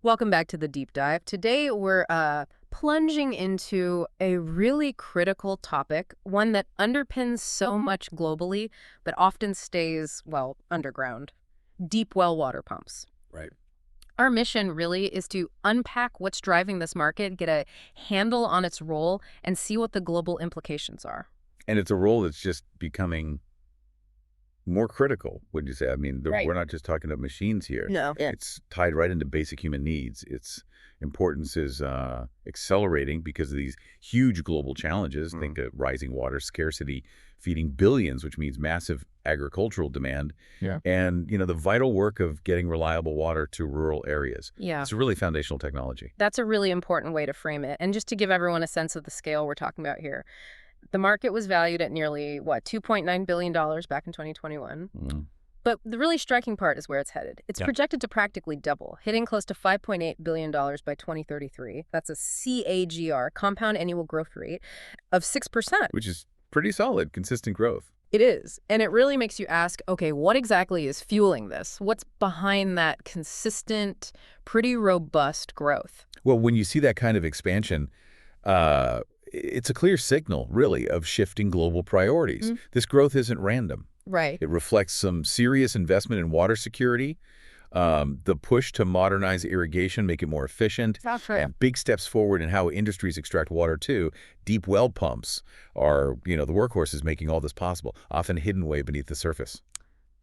Welcome back to the deep dive. Today we're plunging into a really critical topic, one that underpins so much globally, but often stays, well, underground. Deep well water pumps. Right. Our mission really is to unpack what's driving this market, get a handle on its role, and see what the global implications are. And it's a role that's just becoming more critical, would you say? I mean, Right. we're not just talking about machines here. No. Yeah. It's tied right into basic human needs. Its importance is accelerating because of these huge global challenges. Think of rising water scarcity, feeding billions, which means massive agricultural demand. Yeah. And, the vital work of getting reliable water to rural areas. Yeah. It's a really foundational technology. That's a really important way to frame it. And just to give everyone a sense of the scale we're talking about here, the market was valued at nearly, $2.9 billion back in 2021. Mm. But the really striking part is where it's headed. It's projected to practically double, hitting close to $5.8 billion by 2033. That's a CAGR, compound annual growth rate, of 6%. Which is pretty solid, consistent growth. It is. And it really makes you ask, okay, what exactly is fueling this? What's behind that consistent, pretty robust growth? Well, when you see that kind of expansion, it's a clear signal, really, of shifting global priorities. This growth isn't random. Right. It reflects some serious investment in water security, the push to modernize irrigation, make it more efficient, That's right. and big steps forward in how industries extract water, too. Deep well pumps are, the workhorses making all this possible, often hidden way beneath the surface.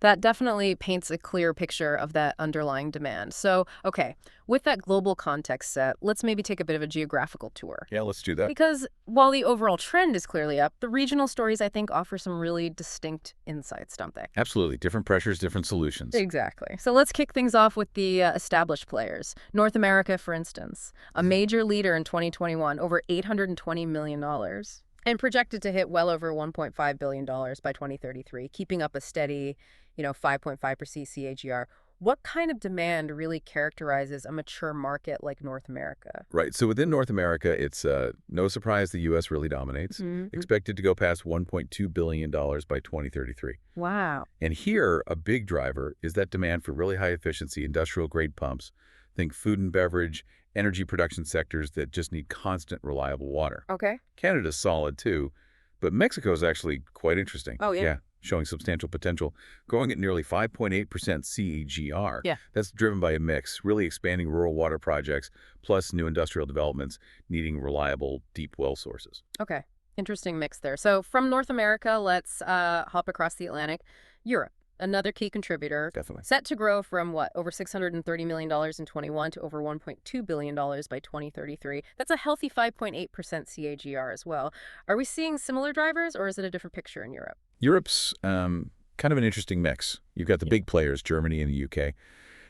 That definitely paints a clear picture of that underlying demand. So, okay, with that global context set, let's maybe take a bit of a geographical tour. Yeah, let's do that. Because while the overall trend is clearly up, the regional stories, I think, offer some really distinct insights, don't they? Absolutely. Different pressures, different solutions. Exactly. So let's kick things off with the established players. North America, for instance, a major leader in 2021, over $820 million. And projected to hit well over $1.5 billion by 2033, keeping up a steady, 5.5% CAGR. What kind of demand really characterizes a mature market like North America? Right. So within North America, it's no surprise the U.S. really dominates, expected to go past $1.2 billion by 2033. Wow. And here, a big driver is that demand for really high-efficiency industrial-grade pumps. Think food and beverage, energy production sectors that just need constant, reliable water. Okay. Canada's solid, too, but Mexico's actually quite interesting. Oh, yeah? Yeah, showing substantial potential, growing at nearly 5.8% CAGR. Yeah. That's driven by a mix, really expanding rural water projects, plus new industrial developments needing reliable, deep well sources. Okay. Interesting mix there. So from North America, let's hop across the Atlantic. Europe, another key contributor. Definitely. Set to grow from, over $630 million in 21 to over $1.2 billion by 2033. That's a healthy 5.8% CAGR as well. Are we seeing similar drivers, or is it a different picture in Europe? Europe's kind of an interesting mix. You've got the big players, Germany and the UK.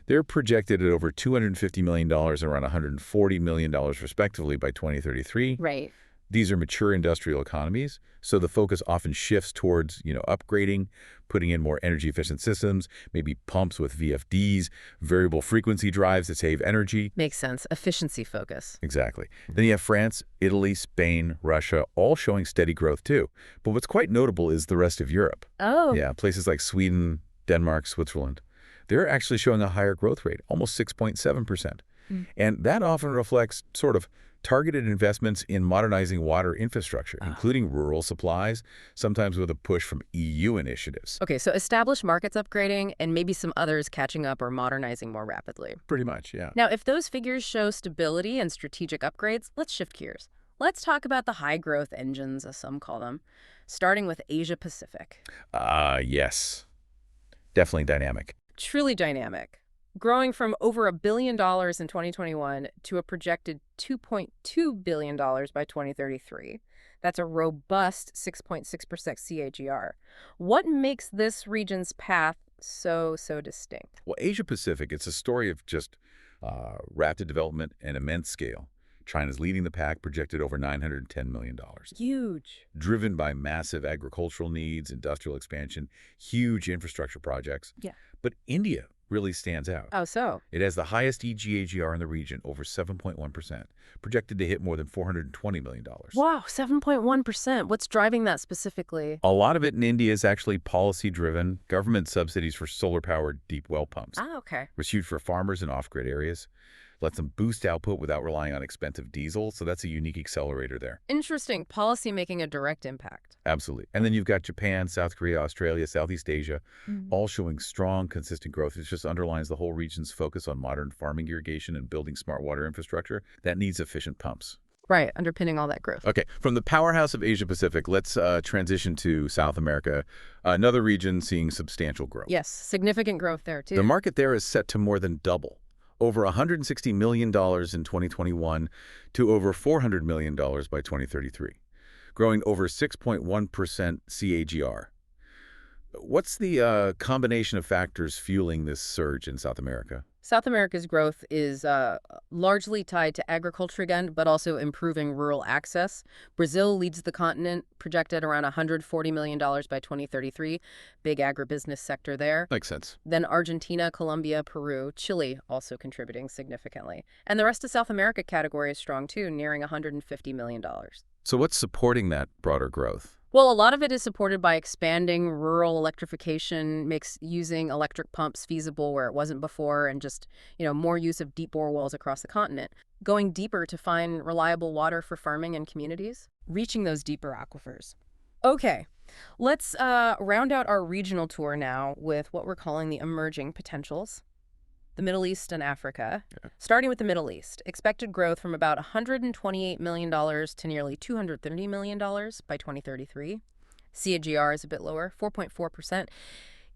They're projected at over $250 million and around $140 million respectively by 2033. Right. These are mature industrial economies, so the focus often shifts towards, upgrading, putting in more energy-efficient systems, maybe pumps with VFDs, variable frequency drives that save energy. Makes sense. Efficiency focus. Exactly. Then you have France, Italy, Spain, Russia, all showing steady growth too. But what's quite notable is the rest of Europe. Oh. Yeah, places like Sweden, Denmark, Switzerland. They're actually showing a higher growth rate, almost 6.7%. And that often reflects sort of targeted investments in modernizing water infrastructure, including rural supplies, sometimes with a push from EU initiatives. Okay, so established markets upgrading and maybe some others catching up or modernizing more rapidly. Pretty much, yeah. Now, if those figures show stability and strategic upgrades, let's shift gears. Let's talk about the high-growth engines, as some call them, starting with Asia Pacific. Yes. Definitely dynamic. Truly dynamic. Growing from over $1 billion in 2021 to a projected $2.2 billion by 2033. That's a robust 6.6% CAGR. What makes this region's path so distinct? Well, Asia-Pacific, it's a story of just rapid development and immense scale. China's leading the pack, projected over $910 million. Huge. Driven by massive agricultural needs, industrial expansion, huge infrastructure projects. Yeah. But India really stands out. Oh, so? It has the highest EGAGR in the region, over 7.1%, projected to hit more than $420 million. Wow, 7.1%. What's driving that specifically? A lot of it in India is actually policy-driven, government subsidies for solar-powered deep well pumps. Ah, okay. Was huge for farmers in off-grid areas. lets them boost output without relying on expensive diesel, so that's a unique accelerator there. Interesting. Policy making a direct impact. Absolutely. And then you've got Japan, South Korea, Australia, Southeast Asia, all showing strong, consistent growth. It just underlines the whole region's focus on modern farming irrigation and building smart water infrastructure that needs efficient pumps. Right, underpinning all that growth. Okay, from the powerhouse of Asia-Pacific, let's transition to South America, another region seeing substantial growth. Yes, significant growth there, too. The market there is set to more than double, over $160 million in 2021 to over $400 million by 2033, growing over 6.1% CAGR. What's the combination of factors fueling this surge in South America? South America's growth is largely tied to agriculture again, but also improving rural access. Brazil leads the continent, projected around $140 million by 2033. Big agribusiness sector there. Makes sense. Then Argentina, Colombia, Peru, Chile also contributing significantly. And the rest of South America category is strong too, nearing $150 million. So what's supporting that broader growth? Well, a lot of it is supported by expanding rural electrification, makes using electric pumps feasible where it wasn't before, and just, more use of deep bore wells across the continent. Going deeper to find reliable water for farming and communities, reaching those deeper aquifers. Okay, let's round out our regional tour now with what we're calling the emerging potentials. The Middle East and Africa. Yeah. Starting with the Middle East, expected growth from about $128 million to nearly $230 million by 2033. CAGR is a bit lower, 4.4%.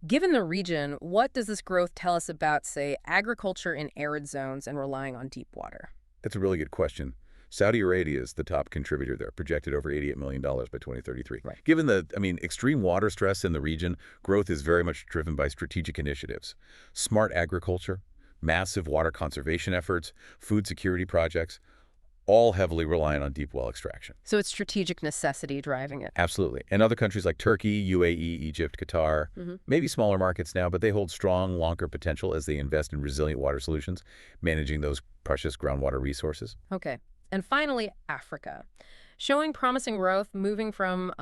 Given the region, what does this growth tell us about, say, agriculture in arid zones and relying on deep water? That's a really good question. Saudi Arabia is the top contributor there, projected over $88 million by 2033. Right. Given the, extreme water stress in the region, growth is very much driven by strategic initiatives. Smart agriculture, massive water conservation efforts, food security projects, all heavily reliant on deep well extraction. So it's strategic necessity driving it. Absolutely. And other countries like Turkey, UAE, Egypt, Qatar, maybe smaller markets now, but they hold strong, long-term potential as they invest in resilient water solutions, managing those precious groundwater resources. Okay. And finally, Africa. Showing promising growth, moving from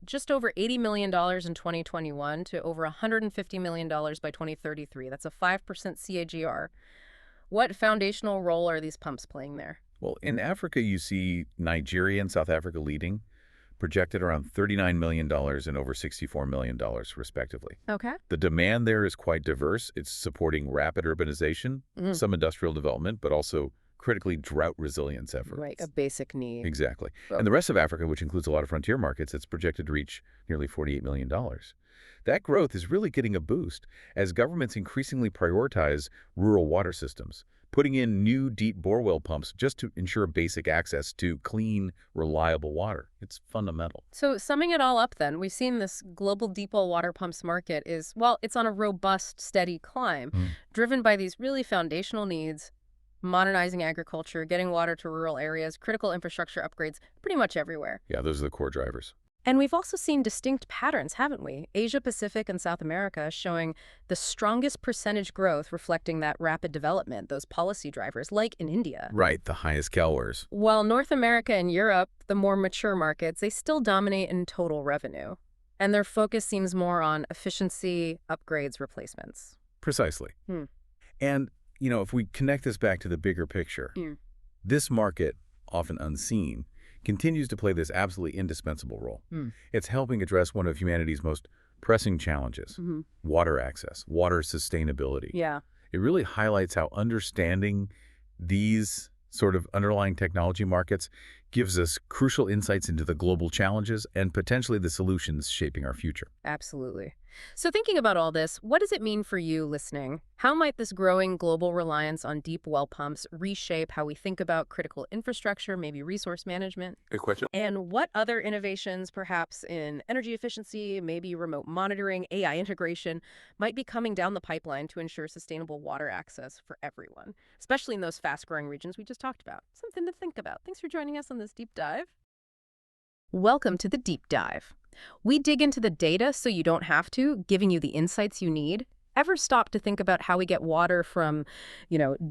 just over $80 million in 2021 to over $150 million by 2033. That's a 5% CAGR. What foundational role are these pumps playing there? Well, in Africa, you see Nigeria and South Africa leading, projected around $39 million and over $64 million, respectively. Okay. The demand there is quite diverse. It's supporting rapid urbanization, some industrial development, but also critically drought resilience efforts. Right, a basic need. Exactly. Oh. And the rest of Africa, which includes a lot of frontier markets, it's projected to reach nearly $48 million. That growth is really getting a boost as governments increasingly prioritize rural water systems, putting in new deep borewell pumps just to ensure basic access to clean, reliable water. It's fundamental. So summing it all up then, we've seen this global deep well water pumps market is, well, it's on a robust, steady climb, driven by these really foundational needs, modernizing agriculture, getting water to rural areas, critical infrastructure upgrades, pretty much everywhere. Yeah, those are the core drivers. And we've also seen distinct patterns, haven't we? Asia Pacific and South America showing the strongest percentage growth reflecting that rapid development, those policy drivers, like in India. Right, the highest CAGRs. While North America and Europe, the more mature markets, they still dominate in total revenue. And their focus seems more on efficiency, upgrades, replacements. Precisely. And if we connect this back to the bigger picture, this market, often unseen, continues to play this absolutely indispensable role. It's helping address one of humanity's most pressing challenges, water access, water sustainability. Yeah. It really highlights how understanding these sort of underlying technology markets gives us crucial insights into the global challenges and potentially the solutions shaping our future. Absolutely. So thinking about all this, what does it mean for you listening? How might this growing global reliance on deep well pumps reshape how we think about critical infrastructure, maybe resource management? Good question. And what other innovations, perhaps in energy efficiency, maybe remote monitoring, AI integration, might be coming down the pipeline to ensure sustainable water access for everyone, especially in those fast-growing regions we just talked about? Something to think about. Thanks for joining us on this deep dive. Welcome to the Deep Dive. We dig into the data so you don't have to, giving you the insights you need. Ever stop to think about how we get water from,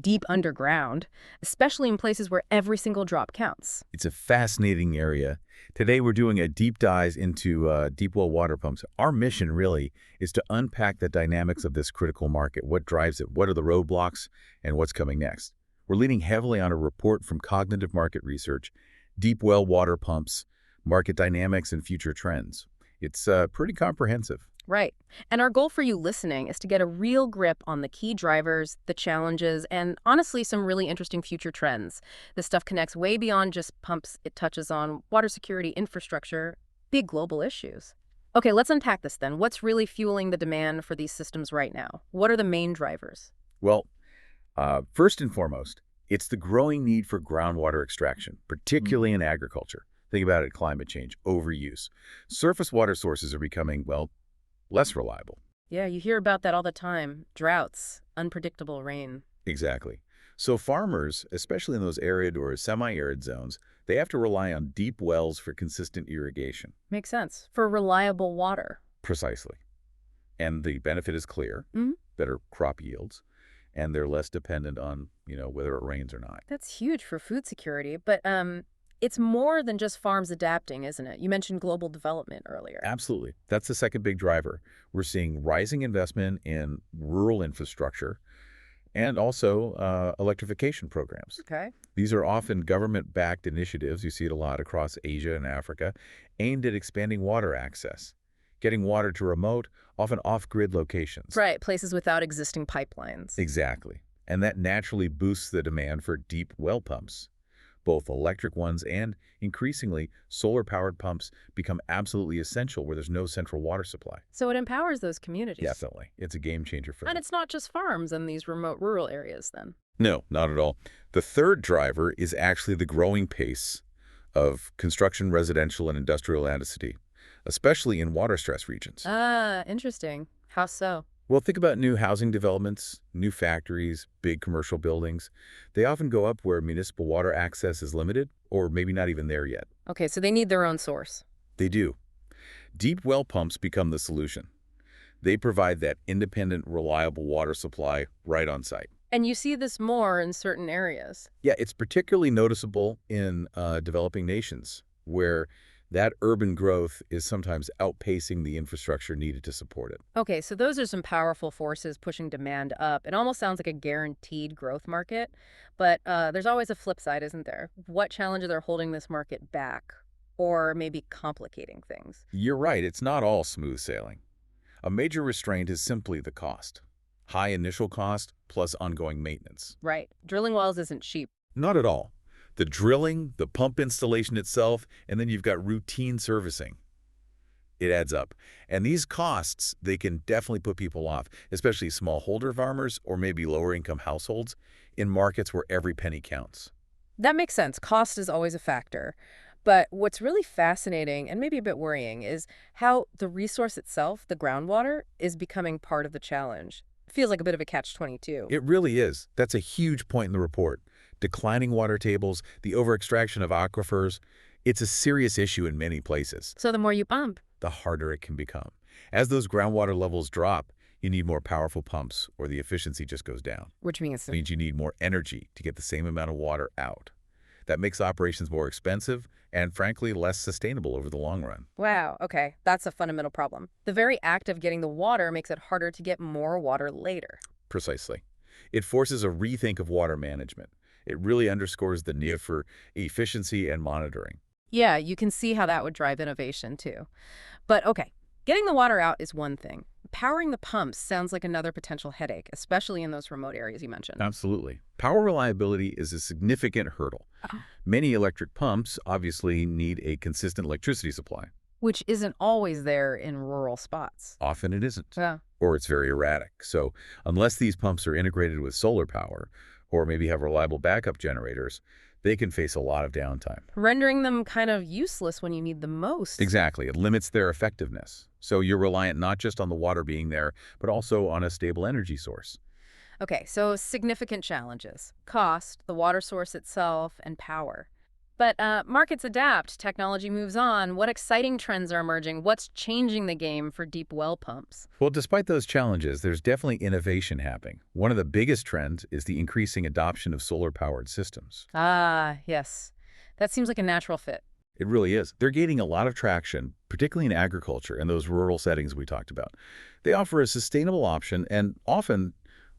deep underground, especially in places where every single drop counts? It's a fascinating area. Today, we're doing a deep dive into deep well water pumps. Our mission really is to unpack the dynamics of this critical market. What drives it? What are the roadblocks? And what's coming next? We're leaning heavily on a report from Cognitive Market Research, Deep Well Water Pumps, Market Dynamics, and Future Trends. It's pretty comprehensive. Right. And our goal for you listening is to get a real grip on the key drivers, the challenges, and honestly, some really interesting future trends. This stuff connects way beyond just pumps. It touches on water security, infrastructure, big global issues. Okay, let's unpack this then. What's really fueling the demand for these systems right now? What are the main drivers? Well, first and foremost, it's the growing need for groundwater extraction, particularly in agriculture. Think about it, climate change, overuse. Surface water sources are becoming, well, less reliable. Yeah, you hear about that all the time. Droughts, unpredictable rain. Exactly. So farmers, especially in those arid or semi-arid zones, they have to rely on deep wells for consistent irrigation. Makes sense. For reliable water. Precisely. And the benefit is clear, Mhm. better crop yields, and they're less dependent on, whether it rains or not. That's huge for food security, but it's more than just farms adapting, isn't it? You mentioned global development earlier. Absolutely. That's the second big driver. We're seeing rising investment in rural infrastructure and also electrification programs. Okay. These are often government-backed initiatives, you see it a lot across Asia and Africa, aimed at expanding water access, getting water to remote, often off-grid locations. Right, places without existing pipelines. Exactly. And that naturally boosts the demand for deep well pumps. Both electric ones and, increasingly, solar-powered pumps become absolutely essential where there's no central water supply. So it empowers those communities. Definitely. It's a game changer for them. And it's not just farms in these remote rural areas then. No, not at all. The third driver is actually the growing pace of construction, residential, and industrial density, especially in water-stressed regions. Ah, interesting. How so? Well, think about new housing developments, new factories, big commercial buildings. They often go up where municipal water access is limited, or maybe not even there yet. Okay, so they need their own source. They do. Deep well pumps become the solution. They provide that independent, reliable water supply right on site. And you see this more in certain areas. Yeah, it's particularly noticeable in developing nations, where that urban growth is sometimes outpacing the infrastructure needed to support it. Okay, so those are some powerful forces pushing demand up. It almost sounds like a guaranteed growth market, but there's always a flip side, isn't there? What challenges are holding this market back or maybe complicating things? You're right, it's not all smooth sailing. A major restraint is simply the cost. High initial cost plus ongoing maintenance. Right. Drilling wells isn't cheap. Not at all. The drilling, the pump installation itself, and then you've got routine servicing. It adds up. And these costs, they can definitely put people off, especially smallholder farmers or maybe lower-income households in markets where every penny counts. That makes sense. Cost is always a factor. But what's really fascinating and maybe a bit worrying is how the resource itself, the groundwater, is becoming part of the challenge. Feels like a bit of a catch-22. It really is. That's a huge point in the report. Declining water tables, the overextraction of aquifers, it's a serious issue in many places. So the more you pump. The harder it can become. As those groundwater levels drop, you need more powerful pumps or the efficiency just goes down. Which means It means you need more energy to get the same amount of water out. That makes operations more expensive and, frankly, less sustainable over the long run. wow, okay, that's a fundamental problem. The very act of getting the water makes it harder to get more water later. Precisely. It forces a rethink of water management. It really underscores the need for efficiency and monitoring. Yeah, you can see how that would drive innovation too. But okay, getting the water out is one thing. Powering the pumps sounds like another potential headache, especially in those remote areas you mentioned. Absolutely. Power reliability is a significant hurdle. Oh. Many electric pumps obviously need a consistent electricity supply. Which isn't always there in rural spots. Often it isn't, Yeah. or it's very erratic. So unless these pumps are integrated with solar power or maybe have reliable backup generators, they can face a lot of downtime. Rendering them kind of useless when you need them most. Exactly. It limits their effectiveness. So you're reliant not just on the water being there, but also on a stable energy source. Okay, so significant challenges. Cost, the water source itself, and power. But markets adapt, technology moves on. What exciting trends are emerging? What's changing the game for deep well pumps? Well, despite those challenges, there's definitely innovation happening. One of the biggest trends is the increasing adoption of solar-powered systems. Ah, yes. That seems like a natural fit. It really is. They're gaining a lot of traction, particularly in agriculture and those rural settings we talked about. They offer a sustainable option and often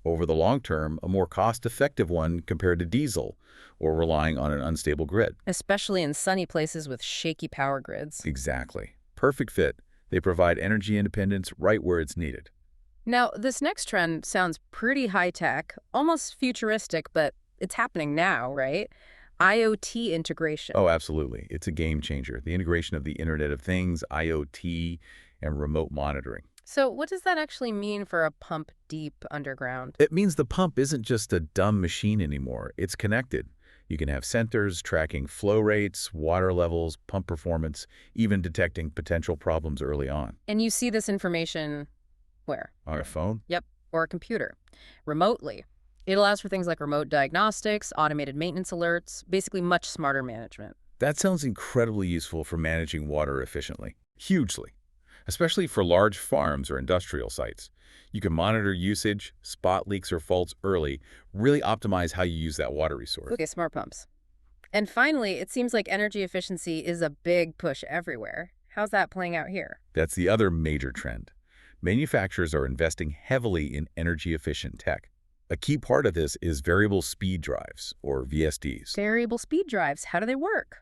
Over the long term, a more cost-effective one compared to diesel or relying on an unstable grid. Especially in sunny places with shaky power grids. Exactly. Perfect fit. They provide energy independence right where it's needed. Now, this next trend sounds pretty high-tech, almost futuristic, but it's happening now, right? IoT integration. Oh, absolutely. It's a game changer. The integration of the Internet of Things, IoT, and remote monitoring. So what does that actually mean for a pump deep underground? It means the pump isn't just a dumb machine anymore. It's connected. You can have sensors tracking flow rates, water levels, pump performance, even detecting potential problems early on. And you see this information where? On a phone? Yep, or a computer, remotely. It allows for things like remote diagnostics, automated maintenance alerts, basically much smarter management. That sounds incredibly useful for managing water efficiently. Hugely. Especially for large farms or industrial sites. You can monitor usage, spot leaks or faults early, really optimize how you use that water resource. Okay, smart pumps. And finally, it seems like energy efficiency is a big push everywhere. How's that playing out here? That's the other major trend. Manufacturers are investing heavily in energy-efficient tech. A key part of this is variable speed drives, or VSDs. Variable speed drives, how do they work?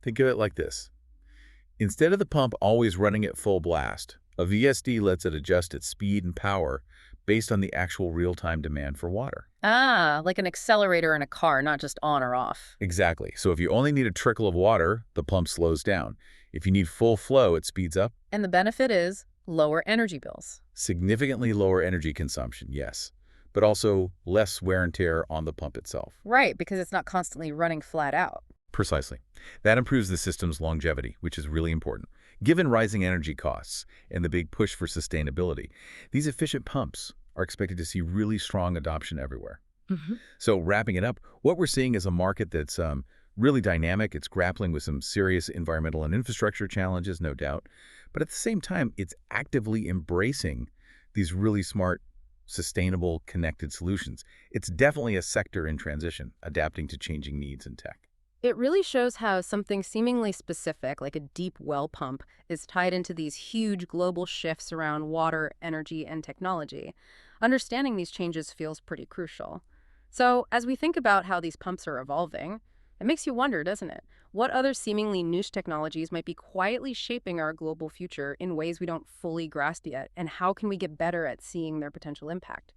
Think of it like this. Instead of the pump always running at full blast, a VSD lets it adjust its speed and power based on the actual real-time demand for water. Ah, like an accelerator in a car, not just on or off. Exactly. So if you only need a trickle of water, the pump slows down. If you need full flow, it speeds up. And the benefit is lower energy bills. Significantly lower energy consumption, yes, but also less wear and tear on the pump itself. Right, because it's not constantly running flat out. Precisely. That improves the system's longevity, which is really important. Given rising energy costs and the big push for sustainability, these efficient pumps are expected to see really strong adoption everywhere. So wrapping it up, what we're seeing is a market that's really dynamic. It's grappling with some serious environmental and infrastructure challenges, no doubt. But at the same time, it's actively embracing these really smart, sustainable, connected solutions. It's definitely a sector in transition, adapting to changing needs in tech. It really shows how something seemingly specific, like a deep well pump, is tied into these huge global shifts around water, energy, and technology. Understanding these changes feels pretty crucial. So, as we think about how these pumps are evolving, it makes you wonder, doesn't it? What other seemingly niche technologies might be quietly shaping our global future in ways we don't fully grasp yet, and how can we get better at seeing their potential impact?